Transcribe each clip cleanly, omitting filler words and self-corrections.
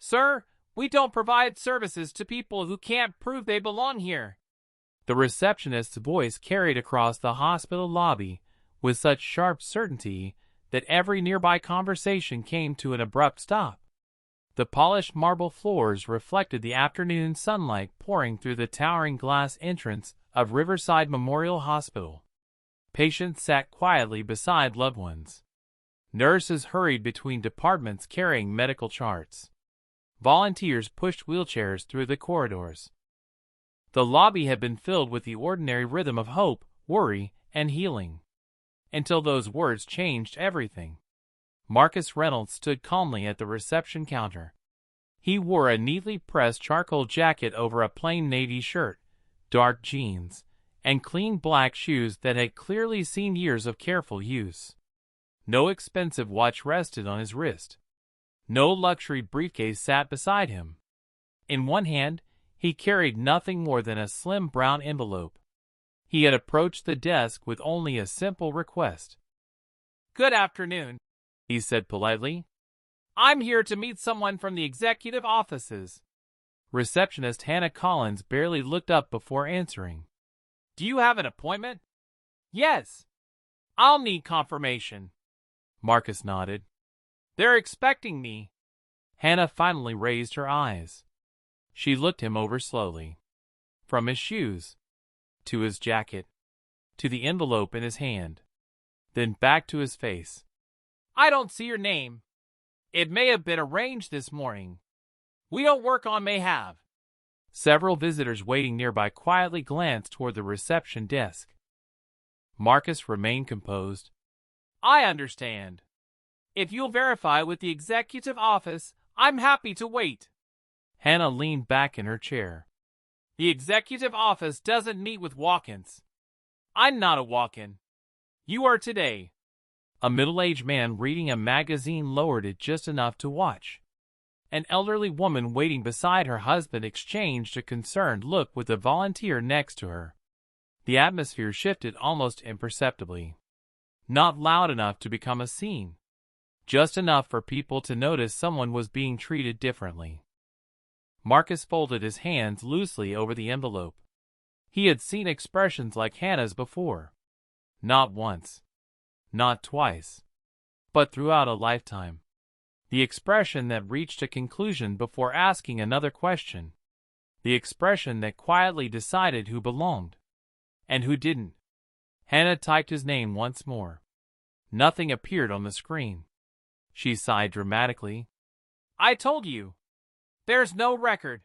Sir, we don't provide services to people who can't prove they belong here. The receptionist's voice carried across the hospital lobby with such sharp certainty that every nearby conversation came to an abrupt stop. The polished marble floors reflected the afternoon sunlight pouring through the towering glass entrance of Riverside Memorial Hospital. Patients sat quietly beside loved ones. Nurses hurried between departments carrying medical charts. Volunteers pushed wheelchairs through the corridors. The lobby had been filled with the ordinary rhythm of hope, worry, and healing. Until those words changed everything. Marcus Reynolds stood calmly at the reception counter. He wore a neatly pressed charcoal jacket over a plain navy shirt, dark jeans, and clean black shoes that had clearly seen years of careful use. No expensive watch rested on his wrist. No luxury briefcase sat beside him. In one hand, he carried nothing more than a slim brown envelope. He had approached the desk with only a simple request. "Good afternoon," he said politely. "I'm here to meet someone from the executive offices." Receptionist Hannah Collins barely looked up before answering. "Do you have an appointment?" "Yes." "I'll need confirmation." Marcus nodded. "They're expecting me." Hannah finally raised her eyes. She looked him over slowly. From his shoes, to his jacket, to the envelope in his hand, then back to his face. "I don't see your name. It may have been arranged this morning. We don't work on may have." Several visitors waiting nearby quietly glanced toward the reception desk. Marcus remained composed. "I understand. If you'll verify with the executive office, I'm happy to wait." Hannah leaned back in her chair. "The executive office doesn't meet with walk-ins. I'm not a walk-in. You are today." A middle-aged man reading a magazine lowered it just enough to watch. An elderly woman waiting beside her husband exchanged a concerned look with a volunteer next to her. The atmosphere shifted almost imperceptibly. Not loud enough to become a scene. Just enough for people to notice someone was being treated differently. Marcus folded his hands loosely over the envelope. He had seen expressions like Hannah's before. Not once. Not twice. But throughout a lifetime. The expression that reached a conclusion before asking another question. The expression that quietly decided who belonged. And who didn't. Hannah typed his name once more. Nothing appeared on the screen. She sighed dramatically. "I told you. There's no record."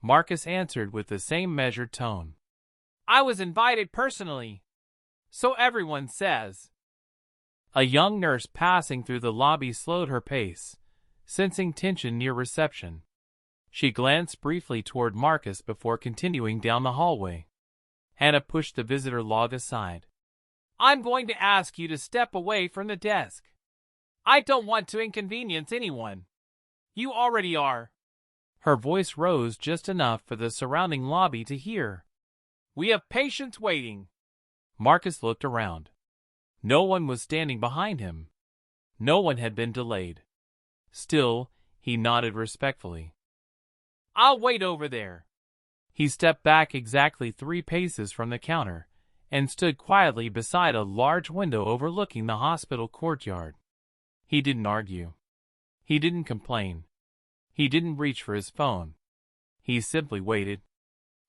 Marcus answered with the same measured tone. "I was invited personally. So everyone says." A young nurse passing through the lobby slowed her pace, sensing tension near reception. She glanced briefly toward Marcus before continuing down the hallway. Hannah pushed the visitor log aside. "I'm going to ask you to step away from the desk. I don't want to inconvenience anyone. You already are." Her voice rose just enough for the surrounding lobby to hear. "We have patients waiting." Marcus looked around. No one was standing behind him. No one had been delayed. Still, he nodded respectfully. "I'll wait over there." He stepped back exactly 3 paces from the counter and stood quietly beside a large window overlooking the hospital courtyard. He didn't argue. He didn't complain. He didn't reach for his phone. He simply waited.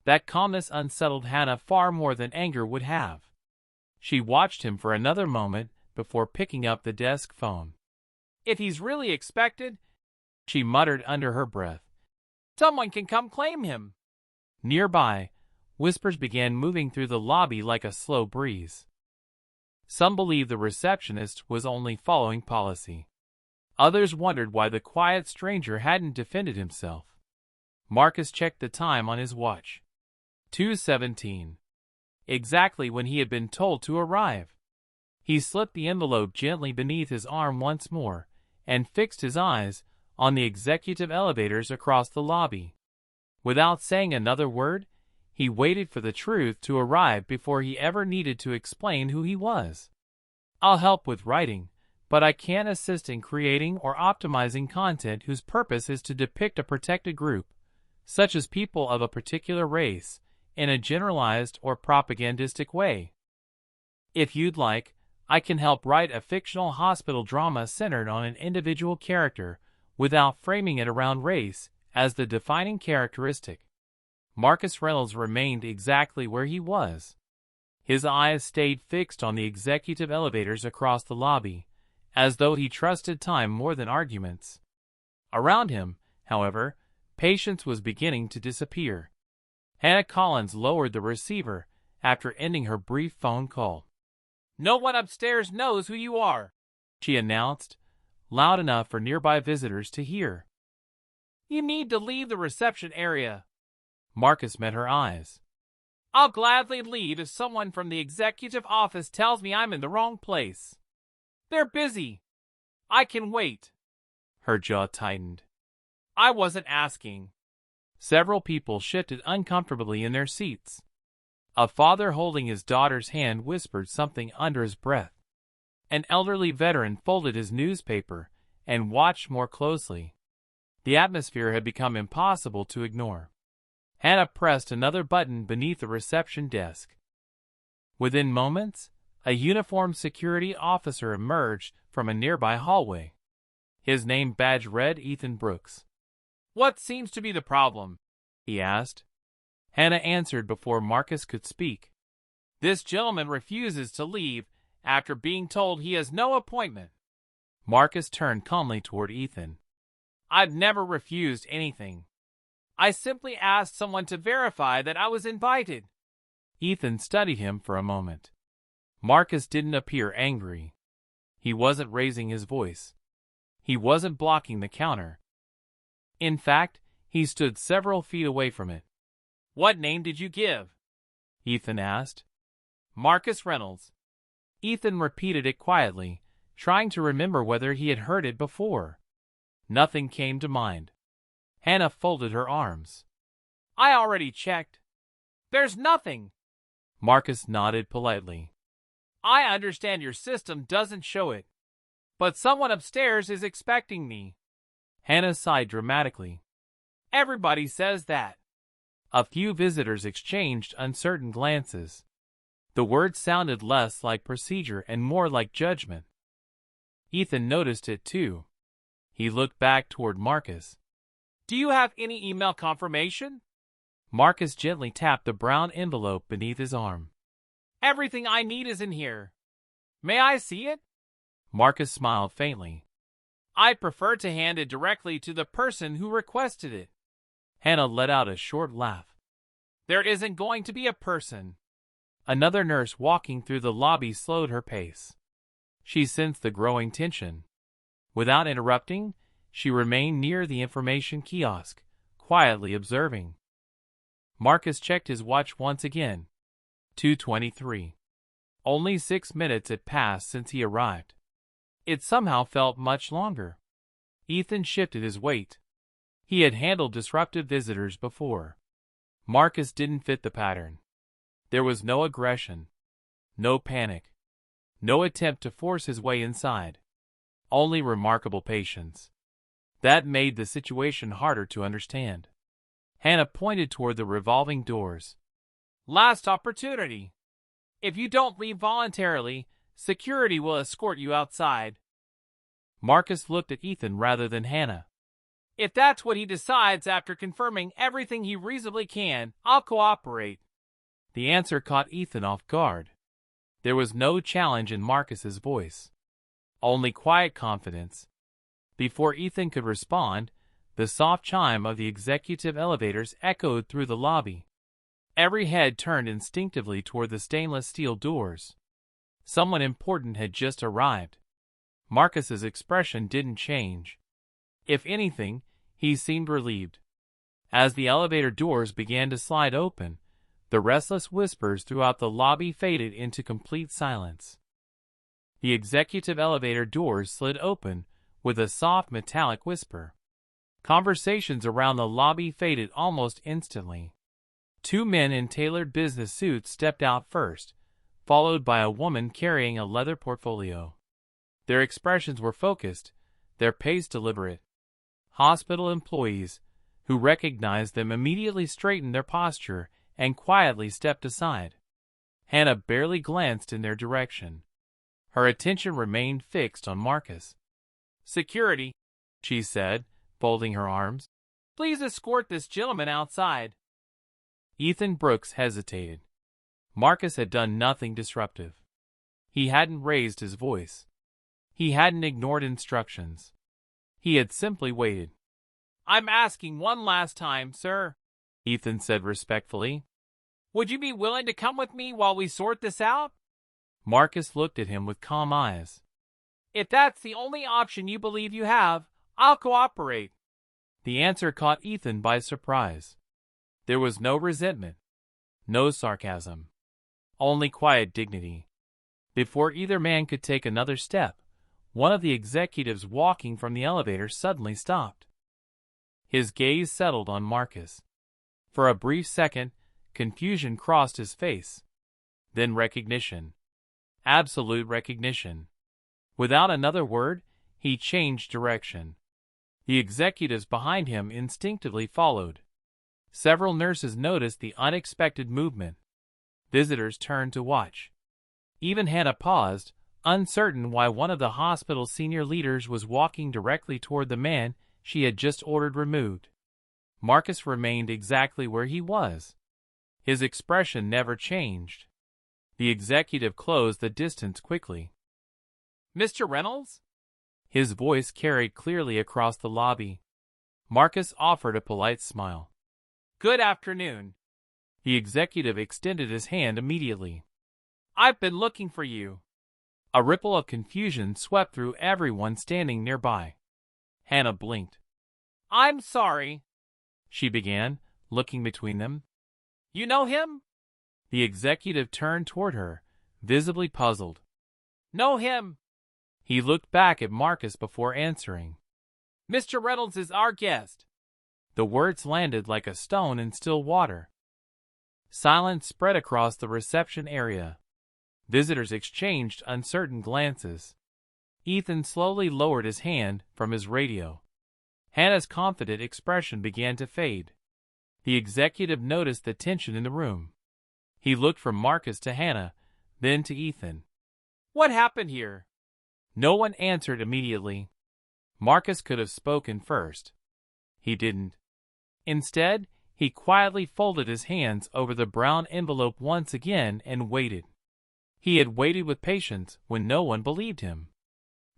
That calmness unsettled Hannah far more than anger would have. She watched him for another moment before picking up the desk phone. "If he's really expected," she muttered under her breath, "someone can come claim him." Nearby, whispers began moving through the lobby like a slow breeze. Some believed the receptionist was only following policy. Others wondered why the quiet stranger hadn't defended himself. Marcus checked the time on his watch. 2:17. Exactly when he had been told to arrive. He slipped the envelope gently beneath his arm once more and fixed his eyes on the executive elevators across the lobby. Without saying another word, he waited for the truth to arrive before he ever needed to explain who he was. "I'll help with writing," but I can assist in creating or optimizing content whose purpose is to depict a protected group, such as people of a particular race, in a generalized or propagandistic way. If you'd like, I can help write a fictional hospital drama centered on an individual character without framing it around race as the defining characteristic. Marcus Reynolds remained exactly where he was. His eyes stayed fixed on the executive elevators across the lobby, as though he trusted time more than arguments. Around him, however, patience was beginning to disappear. Hannah Collins lowered the receiver after ending her brief phone call. "No one upstairs knows who you are," she announced, loud enough for nearby visitors to hear. "You need to leave the reception area." Marcus met her eyes. "I'll gladly leave if someone from the executive office tells me I'm in the wrong place. They're busy. I can wait." Her jaw tightened. "I wasn't asking." Several people shifted uncomfortably in their seats. A father holding his daughter's hand whispered something under his breath. An elderly veteran folded his newspaper and watched more closely. The atmosphere had become impossible to ignore. Hannah pressed another button beneath the reception desk. Within moments, a uniformed security officer emerged from a nearby hallway. His name badge read Ethan Brooks. "What seems to be the problem?" he asked. Hannah answered before Marcus could speak. "This gentleman refuses to leave after being told he has no appointment." Marcus turned calmly toward Ethan. "I've never refused anything. I simply asked someone to verify that I was invited." Ethan studied him for a moment. Marcus didn't appear angry. He wasn't raising his voice. He wasn't blocking the counter. In fact, he stood several feet away from it. "What name did you give?" Ethan asked. "Marcus Reynolds." Ethan repeated it quietly, trying to remember whether he had heard it before. Nothing came to mind. Hannah folded her arms. "I already checked. There's nothing." Marcus nodded politely. "I understand your system doesn't show it, but someone upstairs is expecting me." Hannah sighed dramatically. "Everybody says that." A few visitors exchanged uncertain glances. The words sounded less like procedure and more like judgment. Ethan noticed it too. He looked back toward Marcus. "Do you have any email confirmation?" Marcus gently tapped the brown envelope beneath his arm. "Everything I need is in here. May I see it?" Marcus smiled faintly. "I'd prefer to hand it directly to the person who requested it." Hannah let out a short laugh. "There isn't going to be a person." Another nurse walking through the lobby slowed her pace. She sensed the growing tension. Without interrupting, she remained near the information kiosk, quietly observing. Marcus checked his watch once again. 2:23. Only 6 minutes had passed since he arrived. It somehow felt much longer. Ethan shifted his weight. He had handled disruptive visitors before. Marcus didn't fit the pattern. There was no aggression, no panic, no attempt to force his way inside. Only remarkable patience. That made the situation harder to understand. Hannah pointed toward the revolving doors. "Last opportunity. If you don't leave voluntarily, security will escort you outside." Marcus looked at Ethan rather than Hannah. "If that's what he decides after confirming everything he reasonably can, I'll cooperate." The answer caught Ethan off guard. There was no challenge in Marcus's voice. Only quiet confidence. Before Ethan could respond, the soft chime of the executive elevators echoed through the lobby. Every head turned instinctively toward the stainless steel doors. Someone important had just arrived. Marcus's expression didn't change. If anything, he seemed relieved. As the elevator doors began to slide open, the restless whispers throughout the lobby faded into complete silence. The executive elevator doors slid open with a soft metallic whisper. Conversations around the lobby faded almost instantly. 2 men in tailored business suits stepped out first, followed by a woman carrying a leather portfolio. Their expressions were focused, their pace deliberate. Hospital employees, who recognized them, immediately straightened their posture and quietly stepped aside. Hannah barely glanced in their direction. Her attention remained fixed on Marcus. "Security," she said, folding her arms. "Please escort this gentleman outside." Ethan Brooks hesitated. Marcus had done nothing disruptive. He hadn't raised his voice. He hadn't ignored instructions. He had simply waited. "I'm asking one last time, sir," Ethan said respectfully. "Would you be willing to come with me while we sort this out?" Marcus looked at him with calm eyes. "If that's the only option you believe you have, I'll cooperate." The answer caught Ethan by surprise. There was no resentment, no sarcasm, only quiet dignity. Before either man could take another step, one of the executives walking from the elevator suddenly stopped. His gaze settled on Marcus. For a brief second, confusion crossed his face. Then recognition. Absolute recognition. Without another word, he changed direction. The executives behind him instinctively followed. Several nurses noticed the unexpected movement. Visitors turned to watch. Even Hannah paused, uncertain why one of the hospital's senior leaders was walking directly toward the man she had just ordered removed. Marcus remained exactly where he was. His expression never changed. The executive closed the distance quickly. "Mr. Reynolds?" His voice carried clearly across the lobby. Marcus offered a polite smile. "Good afternoon." The executive extended his hand immediately. "I've been looking for you." A ripple of confusion swept through everyone standing nearby. Hannah blinked. "I'm sorry," she began, looking between them. "You know him?" The executive turned toward her, visibly puzzled. "Know him." He looked back at Marcus before answering. "Mr. Reynolds is our guest." The words landed like a stone in still water. Silence spread across the reception area. Visitors exchanged uncertain glances. Ethan slowly lowered his hand from his radio. Hannah's confident expression began to fade. The executive noticed the tension in the room. He looked from Marcus to Hannah, then to Ethan. "What happened here?" No one answered immediately. Marcus could have spoken first. He didn't. Instead, he quietly folded his hands over the brown envelope once again and waited. He had waited with patience when no one believed him.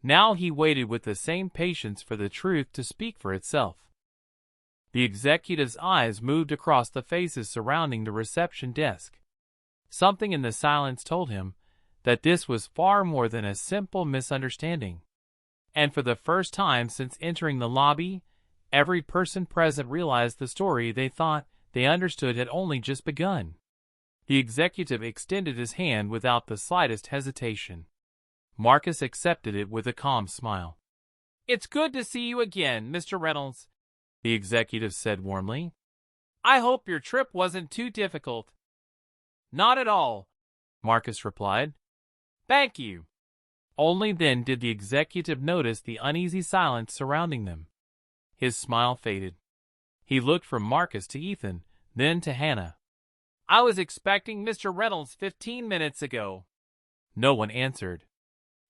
Now he waited with the same patience for the truth to speak for itself. The executive's eyes moved across the faces surrounding the reception desk. Something in the silence told him that this was far more than a simple misunderstanding. And for the first time since entering the lobby, every person present realized the story they thought they understood had only just begun. The executive extended his hand without the slightest hesitation. Marcus accepted it with a calm smile. "It's good to see you again, Mr. Reynolds," the executive said warmly. "I hope your trip wasn't too difficult." "Not at all," Marcus replied. "Thank you." Only then did the executive notice the uneasy silence surrounding them. His smile faded. He looked from Marcus to Ethan, then to Hannah. "I was expecting Mr. Reynolds 15 minutes ago." No one answered.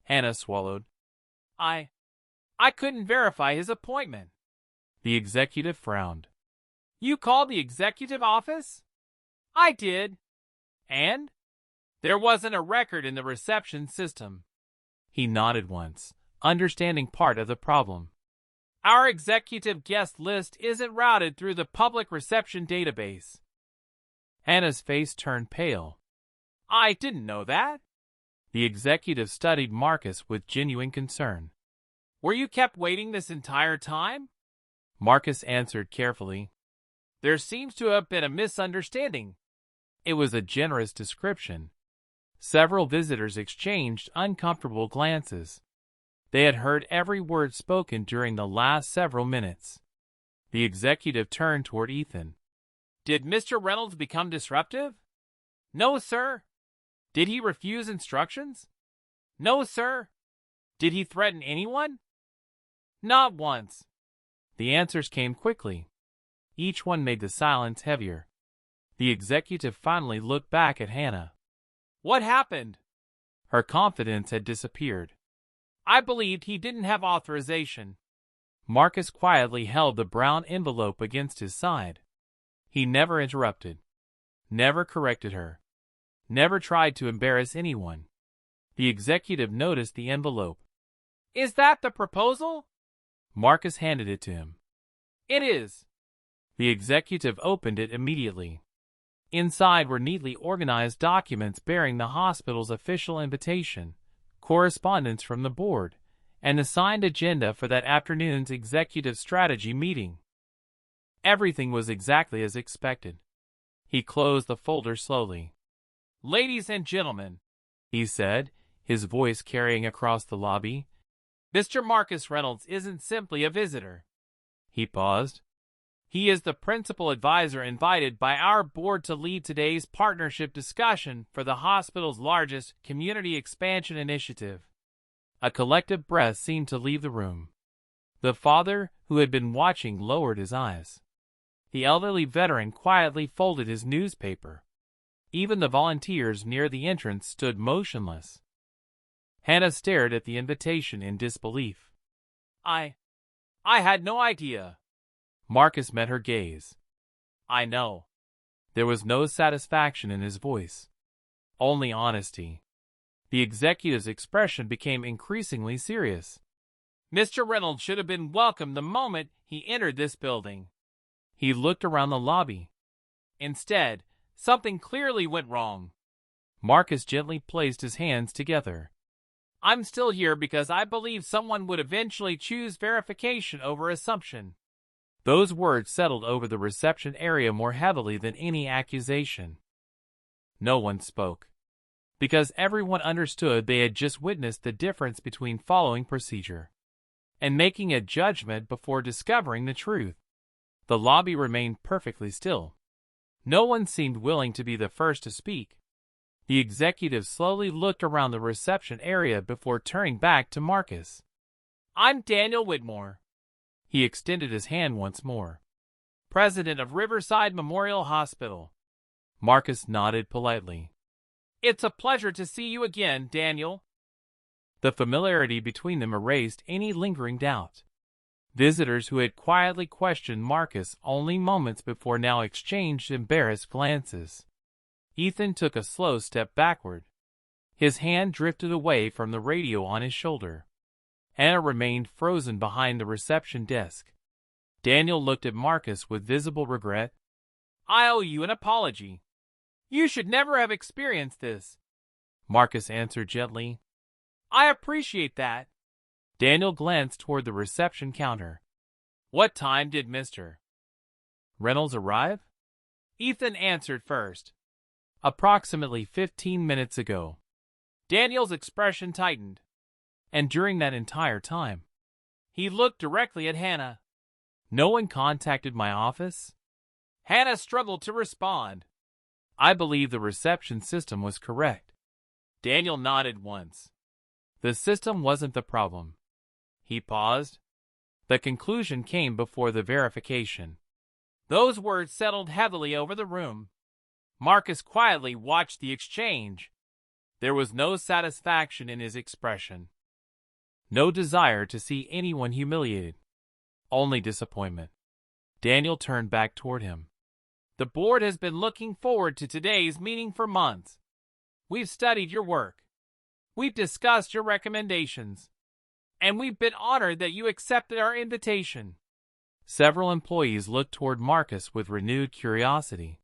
Hannah swallowed. I couldn't verify his appointment." The executive frowned. "You called the executive office?" "I did." "And?" "There wasn't a record in the reception system." He nodded once, understanding part of the problem. "Our executive guest list isn't routed through the public reception database." Hannah's face turned pale. "I didn't know that." The executive studied Marcus with genuine concern. "Were you kept waiting this entire time?" Marcus answered carefully. "There seems to have been a misunderstanding." It was a generous description. Several visitors exchanged uncomfortable glances. They had heard every word spoken during the last several minutes. The executive turned toward Ethan. "Did Mr. Reynolds become disruptive?" "No, sir." "Did he refuse instructions?" "No, sir." Did he threaten anyone? Not once. The answers came quickly. Each one made the silence heavier. The executive finally looked back at Hannah. What happened? Her confidence had disappeared. I believed he didn't have authorization. Marcus quietly held the brown envelope against his side. He never interrupted. Never corrected her. Never tried to embarrass anyone. The executive noticed the envelope. Is that the proposal? Marcus handed it to him. It is. The executive opened it immediately. Inside were neatly organized documents bearing the hospital's official invitation, correspondence from the board, and the signed agenda for that afternoon's executive strategy meeting. Everything was exactly as expected. He closed the folder slowly. Ladies and gentlemen, he said, his voice carrying across the lobby, Mr. Marcus Reynolds isn't simply a visitor. He paused. He is the principal advisor invited by our board to lead today's partnership discussion for the hospital's largest community expansion initiative. A collective breath seemed to leave the room. The father, who had been watching, lowered his eyes. The elderly veteran quietly folded his newspaper. Even the volunteers near the entrance stood motionless. Hannah stared at the invitation in disbelief. I had no idea. Marcus met her gaze. I know. There was no satisfaction in his voice. Only honesty. The executive's expression became increasingly serious. Mr. Reynolds should have been welcomed the moment he entered this building. He looked around the lobby. Instead, something clearly went wrong. Marcus gently placed his hands together. I'm still here because I believe someone would eventually choose verification over assumption. Those words settled over the reception area more heavily than any accusation. No one spoke. Because everyone understood they had just witnessed the difference between following procedure and making a judgment before discovering the truth. The lobby remained perfectly still. No one seemed willing to be the first to speak. The executive slowly looked around the reception area before turning back to Marcus. I'm Daniel Whitmore. He extended his hand once more. President of Riverside Memorial Hospital. Marcus nodded politely. It's a pleasure to see you again, Daniel. The familiarity between them erased any lingering doubt. Visitors who had quietly questioned Marcus only moments before now exchanged embarrassed glances. Ethan took a slow step backward. His hand drifted away from the radio on his shoulder. Anna remained frozen behind the reception desk. Daniel looked at Marcus with visible regret. I owe you an apology. You should never have experienced this. Marcus answered gently. I appreciate that. Daniel glanced toward the reception counter. What time did Mr. Reynolds arrive? Ethan answered first. Approximately 15 minutes ago. Daniel's expression tightened. And during that entire time, he looked directly at Hannah. No one contacted my office? Hannah struggled to respond. I believe the reception system was correct. Daniel nodded once. The system wasn't the problem. He paused. The conclusion came before the verification. Those words settled heavily over the room. Marcus quietly watched the exchange. There was no satisfaction in his expression. No desire to see anyone humiliated. Only disappointment. Daniel turned back toward him. The board has been looking forward to today's meeting for months. We've studied your work. We've discussed your recommendations. And we've been honored that you accepted our invitation. Several employees looked toward Marcus with renewed curiosity.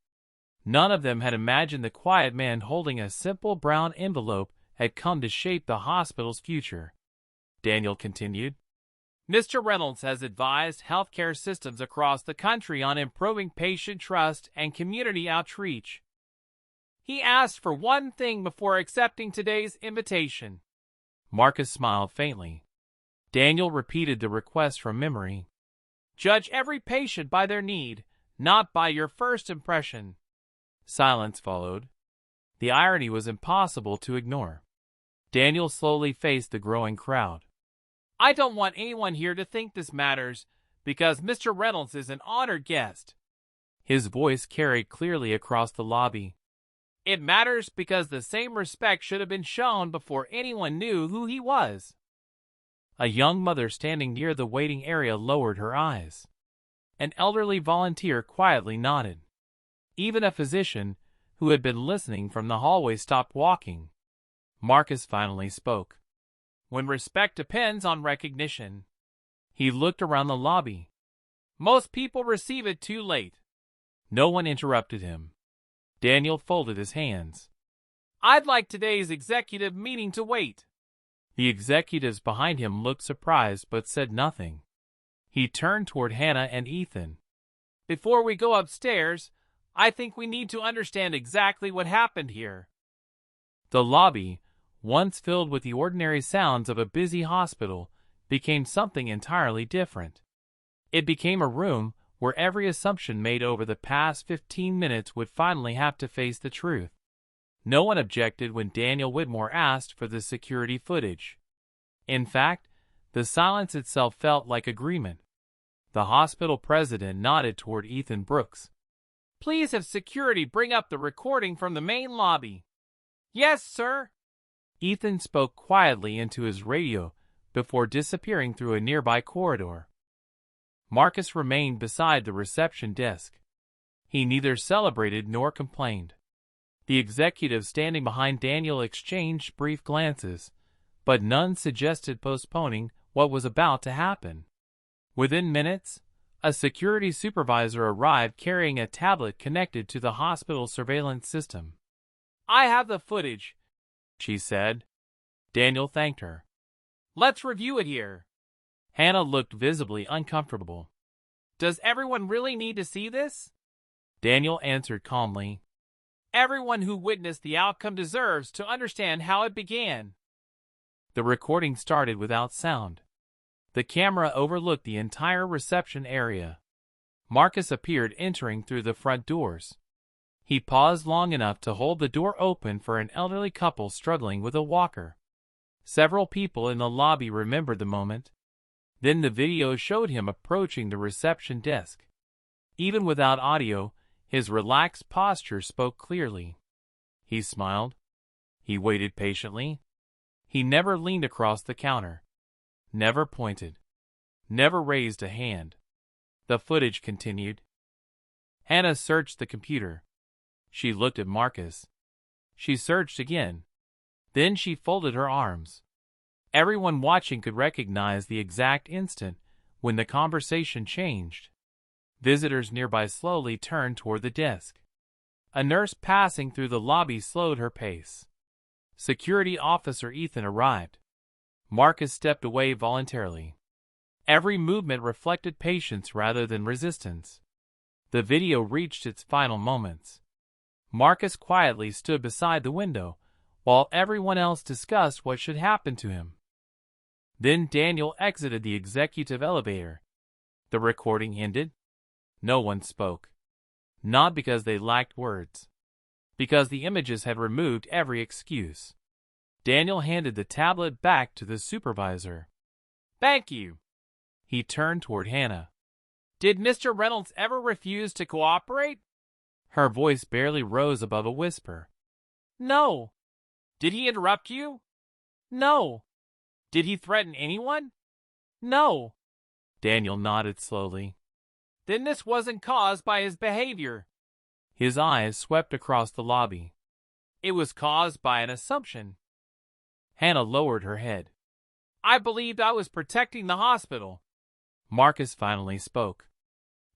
None of them had imagined the quiet man holding a simple brown envelope had come to shape the hospital's future. Daniel continued. Mr. Reynolds has advised healthcare systems across the country on improving patient trust and community outreach. He asked for one thing before accepting today's invitation. Marcus smiled faintly. Daniel repeated the request from memory. Judge every patient by their need, not by your first impression. Silence followed. The irony was impossible to ignore. Daniel slowly faced the growing crowd. I don't want anyone here to think this matters, because Mr. Reynolds is an honored guest. His voice carried clearly across the lobby. It matters because the same respect should have been shown before anyone knew who he was. A young mother standing near the waiting area lowered her eyes. An elderly volunteer quietly nodded. Even a physician, who had been listening from the hallway, stopped walking. Marcus finally spoke. When respect depends on recognition. He looked around the lobby. Most people receive it too late. No one interrupted him. Daniel folded his hands. I'd like today's executive meeting to wait. The executives behind him looked surprised but said nothing. He turned toward Hannah and Ethan. Before we go upstairs, I think we need to understand exactly what happened here. The lobby, once filled with the ordinary sounds of a busy hospital, became something entirely different. It became a room where every assumption made over the past 15 minutes would finally have to face the truth. No one objected when Daniel Whitmore asked for the security footage. In fact, the silence itself felt like agreement. The hospital president nodded toward Ethan Brooks. Please have security bring up the recording from the main lobby. Yes, sir. Ethan spoke quietly into his radio before disappearing through a nearby corridor. Marcus remained beside the reception desk. He neither celebrated nor complained. The executives standing behind Daniel exchanged brief glances, but none suggested postponing what was about to happen. Within minutes, a security supervisor arrived carrying a tablet connected to the hospital surveillance system. I have the footage, she said. Daniel thanked her. Let's review it here. Hannah looked visibly uncomfortable. Does everyone really need to see this? Daniel answered calmly. Everyone who witnessed the outcome deserves to understand how it began. The recording started without sound. The camera overlooked the entire reception area. Marcus appeared entering through the front doors. He paused long enough to hold the door open for an elderly couple struggling with a walker. Several people in the lobby remembered the moment. Then the video showed him approaching the reception desk. Even without audio, his relaxed posture spoke clearly. He smiled. He waited patiently. He never leaned across the counter. Never pointed. Never raised a hand. The footage continued. Hannah searched the computer. She looked at Marcus. She searched again. Then she folded her arms. Everyone watching could recognize the exact instant when the conversation changed. Visitors nearby slowly turned toward the desk. A nurse passing through the lobby slowed her pace. Security officer Ethan arrived. Marcus stepped away voluntarily. Every movement reflected patience rather than resistance. The video reached its final moments. Marcus quietly stood beside the window, while everyone else discussed what should happen to him. Then Daniel exited the executive elevator. The recording ended. No one spoke. Not because they lacked words. Because the images had removed every excuse. Daniel handed the tablet back to the supervisor. Thank you. He turned toward Hannah. Did Mr. Reynolds ever refuse to cooperate? Her voice barely rose above a whisper. No. Did he interrupt you? No. Did he threaten anyone? No. Daniel nodded slowly. Then this wasn't caused by his behavior. His eyes swept across the lobby. It was caused by an assumption. Hannah lowered her head. I believed I was protecting the hospital. Marcus finally spoke.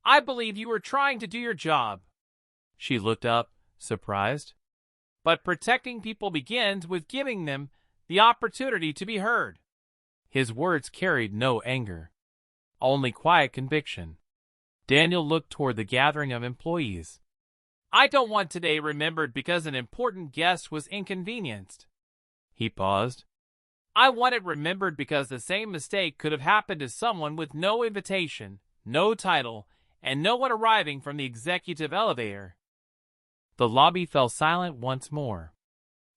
I believe you were trying to do your job. She looked up, surprised. But protecting people begins with giving them the opportunity to be heard. His words carried no anger, only quiet conviction. Daniel looked toward the gathering of employees. I don't want today remembered because an important guest was inconvenienced. He paused. I want it remembered because the same mistake could have happened to someone with no invitation, no title, and no one arriving from the executive elevator. The lobby fell silent once more.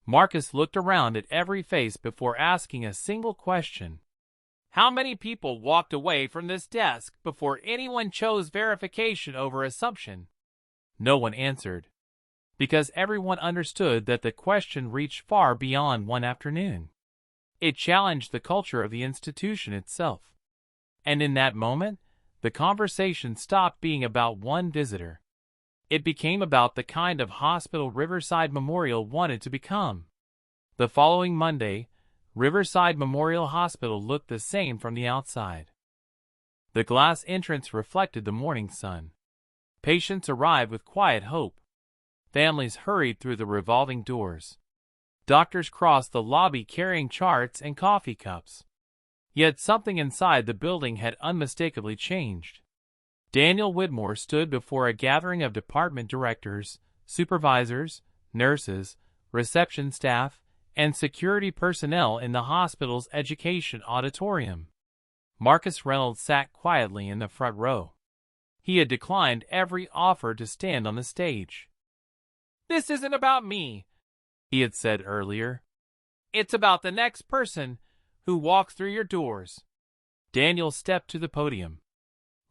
Marcus looked around at every face before asking a single question. How many people walked away from this desk before anyone chose verification over assumption? No one answered, because everyone understood that the question reached far beyond one afternoon. It challenged the culture of the institution itself. And in that moment, the conversation stopped being about one visitor. It became about the kind of hospital Riverside Memorial wanted to become. The following Monday, Riverside Memorial Hospital looked the same from the outside. The glass entrance reflected the morning sun. Patients arrived with quiet hope. Families hurried through the revolving doors. Doctors crossed the lobby carrying charts and coffee cups. Yet something inside the building had unmistakably changed. Daniel Whitmore stood before a gathering of department directors, supervisors, nurses, reception staff, and security personnel in the hospital's education auditorium. Marcus Reynolds sat quietly in the front row. He had declined every offer to stand on the stage. "This isn't about me," he had said earlier. "It's about the next person who walks through your doors." Daniel stepped to the podium.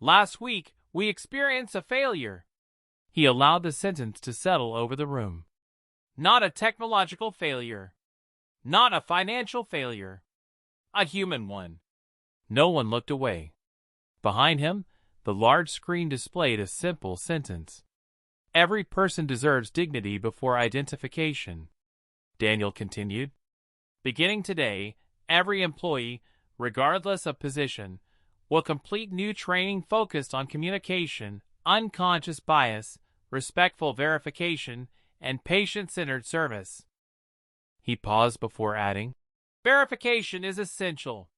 "Last week, we experienced a failure." He allowed the sentence to settle over the room. "Not a technological failure. Not a financial failure. A human one." No one looked away. Behind him, the large screen displayed a simple sentence. "Every person deserves dignity before identification." Daniel continued. "Beginning today, every employee, regardless of position, will complete new training focused on communication, unconscious bias, respectful verification, and patient-centered service." He paused before adding, "Verification is essential.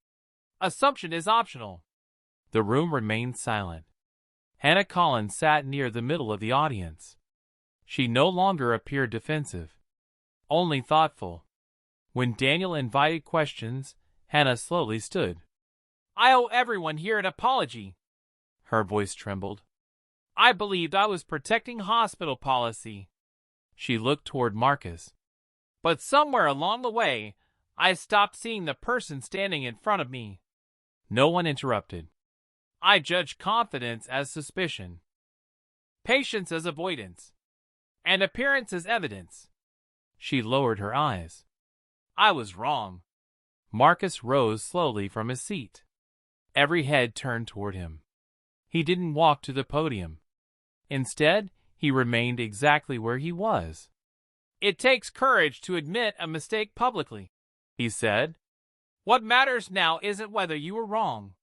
Assumption is optional." The room remained silent. Hannah Collins sat near the middle of the audience. She no longer appeared defensive, only thoughtful. When Daniel invited questions, Hannah slowly stood. "I owe everyone here an apology." Her voice trembled. "I believed I was protecting hospital policy." She looked toward Marcus. "But somewhere along the way, I stopped seeing the person standing in front of me." No one interrupted. "I judged confidence as suspicion, patience as avoidance, and appearance as evidence." She lowered her eyes. "I was wrong." Marcus rose slowly from his seat. Every head turned toward him. He didn't walk to the podium. Instead, he remained exactly where he was. "It takes courage to admit a mistake publicly," he said. "What matters now isn't whether you were wrong.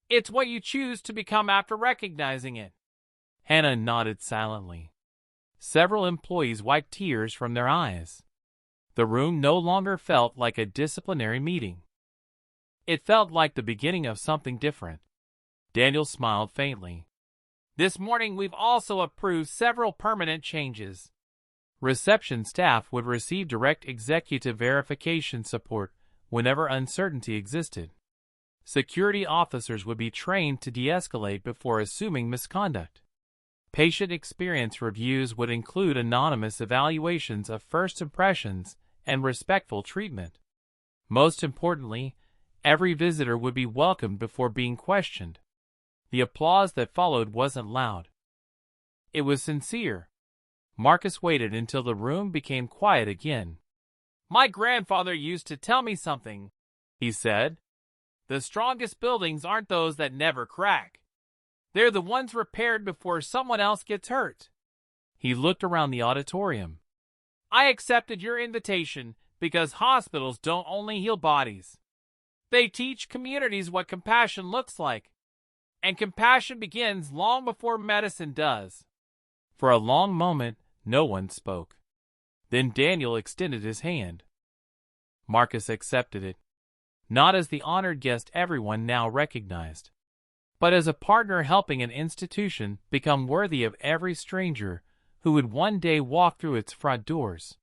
It's what you choose to become after recognizing it." Hannah nodded silently. Several employees wiped tears from their eyes. The room no longer felt like a disciplinary meeting. It felt like the beginning of something different. Daniel smiled faintly. "This morning we've also approved several permanent changes." Reception staff would receive direct executive verification support whenever uncertainty existed. Security officers would be trained to de-escalate before assuming misconduct. Patient experience reviews would include anonymous evaluations of first impressions and respectful treatment. Most importantly, every visitor would be welcomed before being questioned. The applause that followed wasn't loud. It was sincere. Marcus waited until the room became quiet again. "My grandfather used to tell me something," he said. "The strongest buildings aren't those that never crack. They're the ones repaired before someone else gets hurt." He looked around the auditorium. "I accepted your invitation because hospitals don't only heal bodies. They teach communities what compassion looks like. And compassion begins long before medicine does." For a long moment, no one spoke. Then Daniel extended his hand. Marcus accepted it, not as the honored guest everyone now recognized, but as a partner helping an institution become worthy of every stranger who would one day walk through its front doors.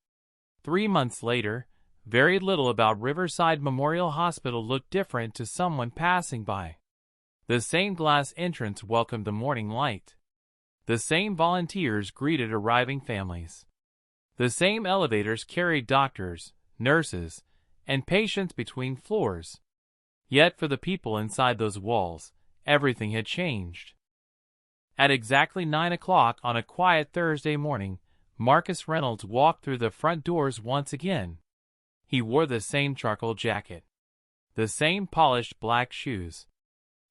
3 months later, very little about Riverside Memorial Hospital looked different to someone passing by. The same glass entrance welcomed the morning light. The same volunteers greeted arriving families. The same elevators carried doctors, nurses, and patients between floors. Yet for the people inside those walls, everything had changed. At exactly 9 o'clock on a quiet Thursday morning, Marcus Reynolds walked through the front doors once again. He wore the same charcoal jacket, the same polished black shoes,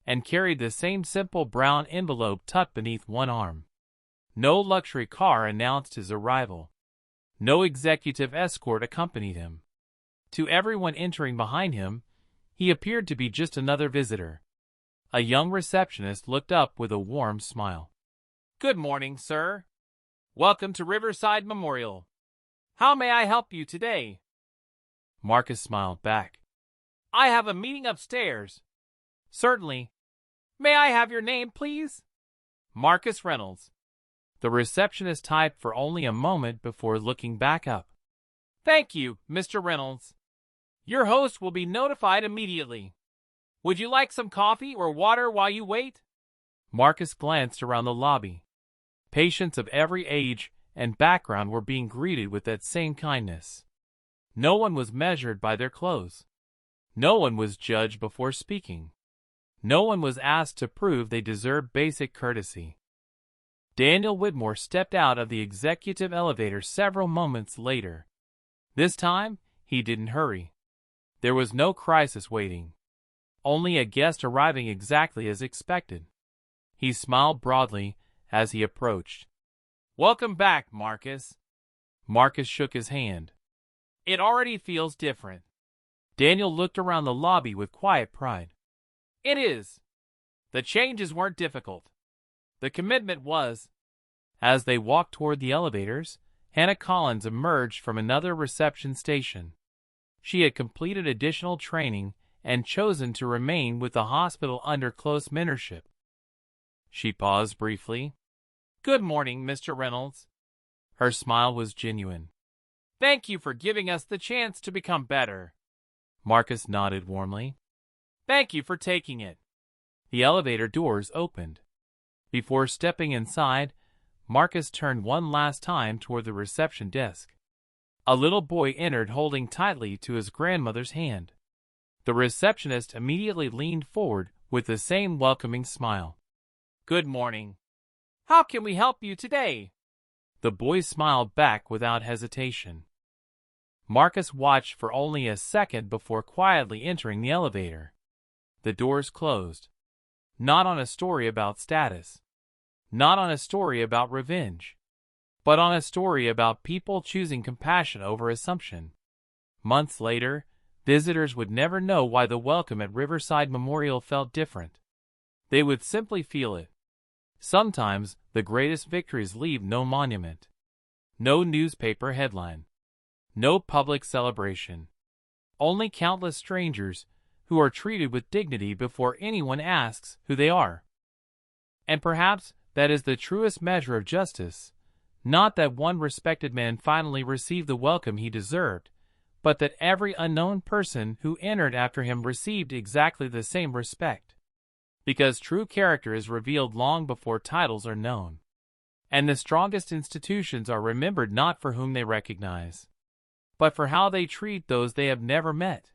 and carried the same simple brown envelope tucked beneath one arm. No luxury car announced his arrival. No executive escort accompanied him. To everyone entering behind him, he appeared to be just another visitor. A young receptionist looked up with a warm smile. "Good morning, sir. Welcome to Riverside Memorial. How may I help you today?" Marcus smiled back. "I have a meeting upstairs." "Certainly. May I have your name, please?" "Marcus Reynolds." The receptionist typed for only a moment before looking back up. "Thank you, Mr. Reynolds. Your host will be notified immediately. Would you like some coffee or water while you wait?" Marcus glanced around the lobby. Patients of every age and background were being greeted with that same kindness. No one was measured by their clothes. No one was judged before speaking. No one was asked to prove they deserved basic courtesy. Daniel Whitmore stepped out of the executive elevator several moments later. This time, he didn't hurry. There was no crisis waiting. Only a guest arriving exactly as expected. He smiled broadly as he approached. "Welcome back, Marcus." Marcus shook his hand. "It already feels different." Daniel looked around the lobby with quiet pride. "It is. The changes weren't difficult. The commitment was." As they walked toward the elevators, Hannah Collins emerged from another reception station. She had completed additional training and chosen to remain with the hospital under close mentorship. She paused briefly. "Good morning, Mr. Reynolds." Her smile was genuine. "Thank you for giving us the chance to become better." Marcus nodded warmly. "Thank you for taking it." The elevator doors opened. Before stepping inside, Marcus turned one last time toward the reception desk. A little boy entered holding tightly to his grandmother's hand. The receptionist immediately leaned forward with the same welcoming smile. "Good morning. How can we help you today?" The boy smiled back without hesitation. Marcus watched for only a second before quietly entering the elevator. The doors closed. Not on a story about status. Not on a story about revenge. But on a story about people choosing compassion over assumption. Months later, visitors would never know why the welcome at Riverside Memorial felt different. They would simply feel it. Sometimes, the greatest victories leave no monument. No newspaper headline. No public celebration. Only countless strangers who are treated with dignity before anyone asks who they are. And perhaps that is the truest measure of justice. Not that one respected man finally received the welcome he deserved, but that every unknown person who entered after him received exactly the same respect. Because true character is revealed long before titles are known. And the strongest institutions are remembered not for whom they recognize, but for how they treat those they have never met.